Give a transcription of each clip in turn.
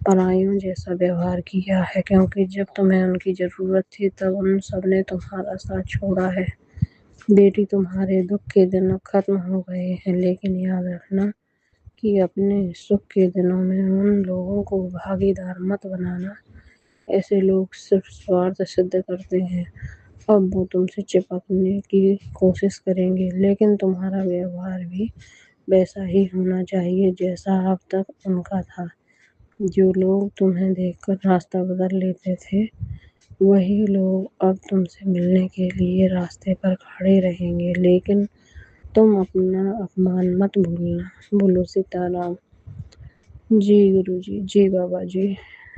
پرائیوں جیسا ویوہار کیا ہے، کیونکہ جب تمہیں ان کی ضرورت تھی تب ان سب نے تمہارا ساتھ چھوڑا ہے۔ بیٹی، تمہارے دکھ کے دن ختم ہو گئے ہیں، لیکن یاد رکھنا کہ اپنے سکھ کے دنوں میں ان لوگوں کو بھاگیدار مت بنانا۔ ایسے لوگ صرف سوارتھ سدھ کرتے ہیں۔ اب وہ تم سے چپکنے کی کوشش کریں گے، لیکن تمہارا ویوہار بھی ویسا ہی ہونا چاہیے جیسا اب تک ان کا تھا۔ جو لوگ تمہیں دیکھ کر راستہ بدل لیتے تھے، وہی لوگ اب تم سے ملنے کے لیے راستے پر کھڑے رہیں گے، لیکن تم اپنا اپمان مت بھولنا۔ بولو سیتا رام۔ جی گرو جی، جی بابا جی،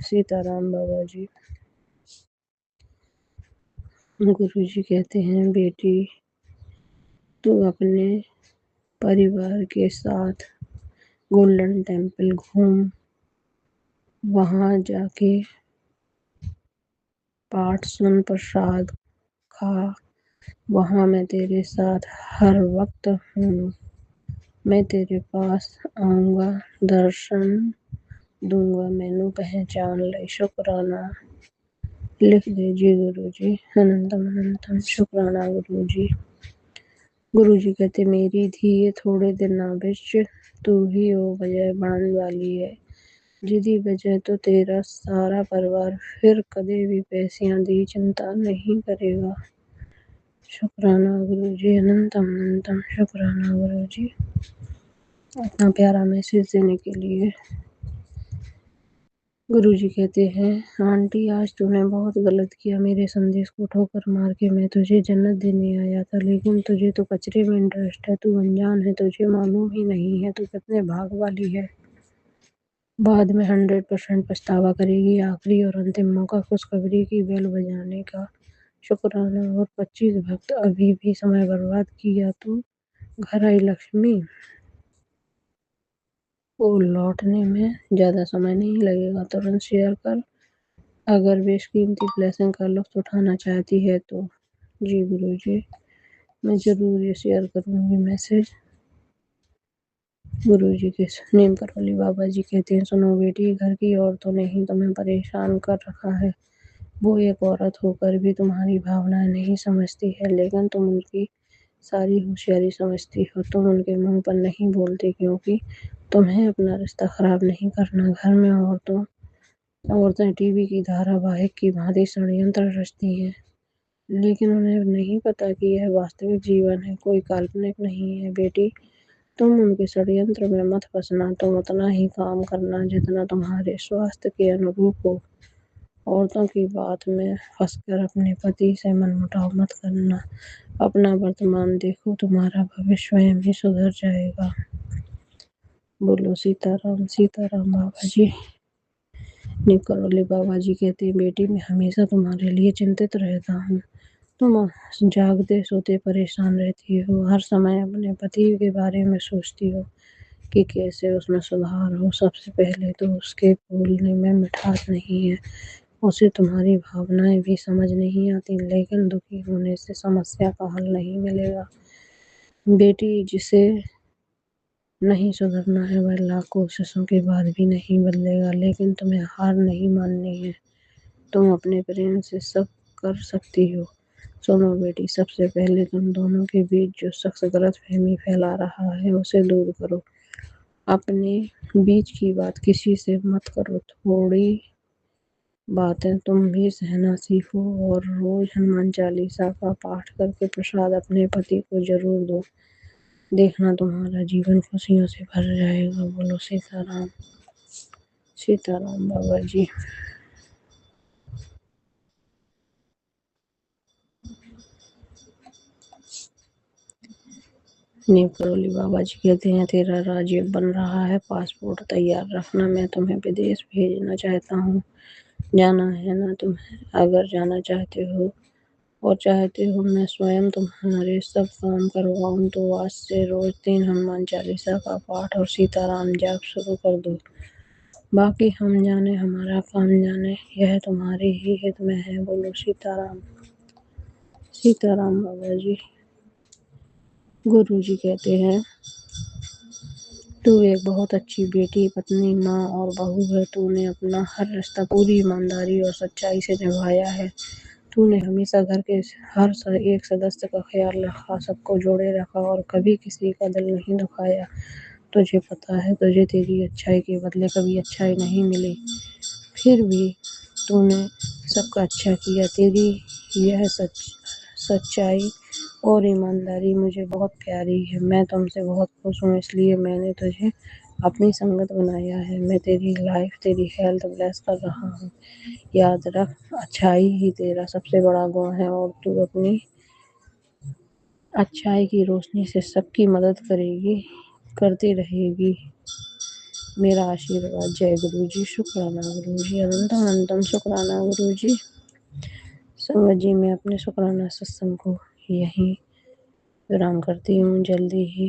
سیتا رام بابا جی۔ گرو جی کہتے ہیں، بیٹی تو اپنے پریوار کے ساتھ گولڈن ٹیمپل گھوم، وہاں جا کے پاٹھ سن، پرساد کھا۔ وہاں میں تیرے ساتھ ہر وقت ہوں، میں تیرے پاس آؤں گا، درشن دوں گا، مینوں پہچان لئی۔ شکرانہ لکھ دے جی گرو جی۔ اننتم اننتم شکرانہ گرو جی۔ گرو جی کہتے، میری دھیے تھوڑے دناں وچ تو ہی او وجہ بنن والی ہے جدی وجہ تو تیرا سارا پریوار پھر کدے بھی پیسیاں دی چنتا نہیں کرے گا۔ شکرانہ گرو جی۔ اننتم اننتم شکرانہ گرو جی، اتنا پیارا میسج دینے کے لیے۔ گرو جی کہتے ہیں، آنٹی آج تو نے بہت غلط کیا، میرے سندیش کو ٹھوکر مار کے۔ میں تجھے جنت دینے آیا تھا، لیکن تجھے تو کچرے میں انٹرسٹ ہے، تو انجان ہے، تجھے معلوم ہی نہیں ہے تو کتنے بھاگ والی ہے۔ بعد میں 100% پچھتاوا کرے گی۔ آخری اور انتم موقع خوشخبری کی بیل بجانے کا۔ شکرانہ۔ اور 25 بھکت ابھی بھی سمے برباد کیا تو گھر آئی لکشمی کو لوٹنے میں زیادہ سمے نہیں لگے گا۔ ترنت شیئر کر اگر بیش قیمتی بلیسنگ کا لطف اٹھانا چاہتی ہے تو۔ جی گرو جی، میں ضرور یہ شیئر کروں گی میسج۔ گرو جی کے نیم کرولی بابا جی کہتے ہیں، سنو بیٹی، گھر کی عورتوں نے ہی تمہیں پریشان کر رکھا ہے۔ وہ ایک عورت ہو کر بھی تمہاری بھاونائیں نہیں سمجھتی ہے، لیکن تم ان کی ساری ہوشیاری سمجھتی ہو۔ تم ان کے منہ پر نہیں بولتی کیونکہ تمہیں اپنا رشتہ خراب نہیں کرنا۔ گھر میں عورتیں ٹی وی کی دھارا واہک کی بھانتی ષڑینتر رچتی ہیں، لیکن انہیں نہیں پتا کہ یہ واستوک جیون ہے، کوئی کالپنک نہیں ہے۔ بیٹی، تم ان کے ષڑینتر میں مت پھنسنا۔ تم اتنا ہی کام کرنا جتنا تمہارے سواستھ کے انوروپ ہو۔ عورتوں کی بات میں پھنس کر اپنے پتی سے من مٹاؤ مت کرنا۔ اپنا ورتمان دیکھو، تمہارا بھوش سوئم ہی سدھر جائے گا۔ بولو سیتا رام، سیتا رام بابا جی۔ نیم کرولی بابا جی کہتے ہیں، بیٹی میں ہمیشہ تمہارے لیے چنتت رہتا ہوں۔ تم جاگتے سوتے پریشان رہتی ہو، ہر سمے اپنے پتی کے بارے میں سوچتی ہو کہ کیسے اس میں سدھار ہو۔ سب سے پہلے تو اس کے بولنے میں مٹھاس نہیں ہے، اسے تمہاری بھاونائیں بھی سمجھ نہیں آتی، لیکن دکھی ہونے سے سمسیا کا حل نہیں ملے گا۔ بیٹی، جسے نہیں سدھرنا ہے وہ لاکھ کوششوں کے بعد بھی نہیں بدلے گا، لیکن تمہیں ہار نہیں ماننی ہے۔ تم اپنے پریم سے سب کر سکتی ہو۔ سنو بیٹی، سب سے پہلے تم دونوں کے بیچ جو شخص غلط فہمی پھیلا رہا ہے اسے دور کرو۔ اپنے بیچ کی بات کسی سے مت کرو۔ تھوڑی باتیں تم بھی سہنا سیکھو اور روز ہنومان چالیسا کا پاٹھ کر کے پرساد اپنے پتی کو ضرور دو۔ دیکھنا تمہارا جیون خوشیوں سے بھر جائے گا۔ بولو سیتا رام، سیتا رام بابا جی۔ نیم کرولی بابا جی کہتے ہیں، تیرا راج یوگ بن رہا ہے، پاسپورٹ تیار رکھنا، میں تمہیں ودیش بھیجنا چاہتا ہوں۔ جانا ہے نا تمہیں؟ اگر جانا چاہتے ہو میں سوئم تمہارے سب کام کرواؤں تو آج سے روز 3 ہنومان چالیسا کا پاٹھ اور سیتا رام جاپ شروع کر دو۔ باقی ہم جانے، ہمارا کام جانے، یہ تمہارے ہی ہت میں ہے۔ بولو سیتا رام، سیتا رام بابا جی۔ گرو جی کہتے ہیں، تو ایک بہت اچھی بیٹی، پتنی، ماں اور بہو ہے۔ تو نے اپنا ہر رشتہ پوری ایمانداری اور سچائی سے نبھایا ہے۔ تو نے ہمیشہ گھر کے ہر ایک سدسیہ کا خیال رکھا، سب کو جوڑے رکھا اور کبھی کسی کا دل نہیں دکھایا۔ تجھے پتہ ہے، تجھے تیری اچھائی کے بدلے کبھی اچھائی نہیں ملی، پھر بھی تو نے سب کا اچھا کیا۔ تیری یہ سچائی اور ایمانداری مجھے بہت پیاری ہے۔ میں تم سے بہت خوش ہوں، اس لیے میں نے تجھے اپنی سنگت بنایا ہے۔ میں تیری لائف، تیری ہیلتھ بلیس کر رہا ہوں۔ یاد رکھ، اچھائی ہی تیرا سب سے بڑا گن ہے اور تو اپنی اچھائی کی روشنی سے سب کی مدد کرتی رہے گی۔ میرا آشیرواد۔ جے گرو جی۔ شکرانہ گرو جی۔ اننتم اننتم شکرانہ گرو جی۔ سنگت جی، میں اپنے شکرانہ ستسنگ کو یہیں ویرام کرتی ہوں۔ جلدی ہی